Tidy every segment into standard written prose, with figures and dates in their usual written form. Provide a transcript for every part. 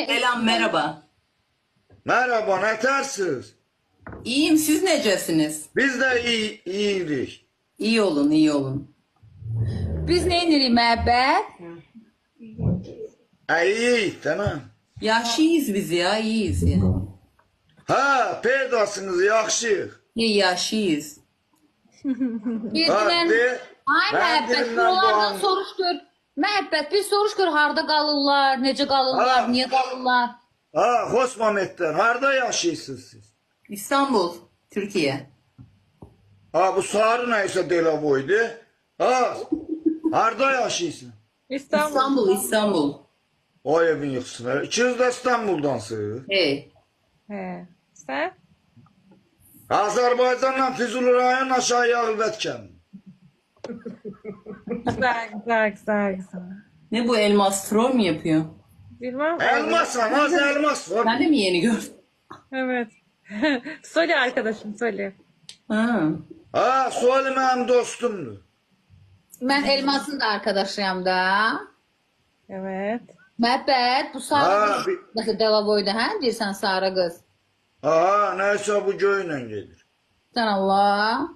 Selam, merhaba. Merhaba, ne tersiniz? İyiyim, siz necesiniz? Biz de iyilik. İyi olun, iyi olun. Biz neyinirik məhəbbət? İyi, tamam. Yaşlıyız biz ya, iyiyiz ya. Ha, peydasınız, yaxşıyıq. İyi yaşlıyız. Biz Ha, mən... de. Ay mən məhəbbət, dilimdən buralardan bağlı. soruş gör. Məhəbbət, bir soruş gör, harda qalırlar, necə qalırlar, Ha. niyə qalırlar? Ha, Xoş Mametdən, harda yaşayırsınız siz? İstanbul, Türkiye. Ha, bu sarı neyse dela boydu. Ha, harda yaşayırsın? İstanbul, İstanbul. O evin yıxsın. İkiniz de İstanbul'dansınız. Hey. He. Sen? Azerbaycan'dan Füzuli rayon aşağı Yağılbət Güzel, güzel, güzel, güzel. Ne bu elmas troll mu yapıyor? Bilmem. Elmas var, az elmas var. Ben de mi yeni gördüm? Evet. Söyle arkadaşım, söyle. Ha. Ha, Suali mənim dostumdur. Mən Elmasın da arkadaşıyam da. Evet. Məhəbbət, bu Ha, sarı bir- qız Delavoyda, hə? Deyirsən sarı qız. Ha, neyse bu göylə gedir. Sən Allah.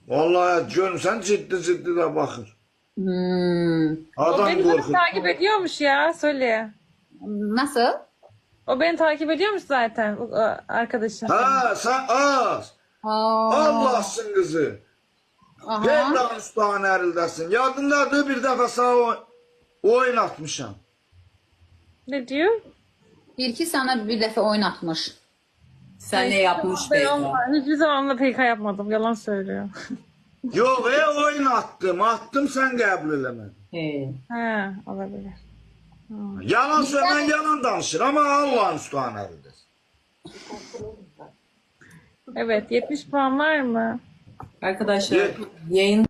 Vallahi görürsən ciddi de bakır. O Adam beni korkut. takip ediyormuş ya, söyle. Nasıl? O beni takip ediyormuş zaten, o arkadaşım. Ha, sen az. Aa, Allah'sın kızı. aha. Peydan ustağın ərildesin. Yadındadır bir defa sana oyun atmışam. Ne diyor? Bir ki sana bir dəfə oynatmış. Sen ne yapmış Ben Beyza? hiçbir zaman onunla PK yapmadım, yalan söylüyor. Yok oyun attım. Attım sen kabul elemedin. Hey. Ha, olabilir. Yalan söylemen yalan danışır ama Allah'ın ustağın ərildesin. Evet, 70 puan var mı? Arkadaşlar Ye- yayın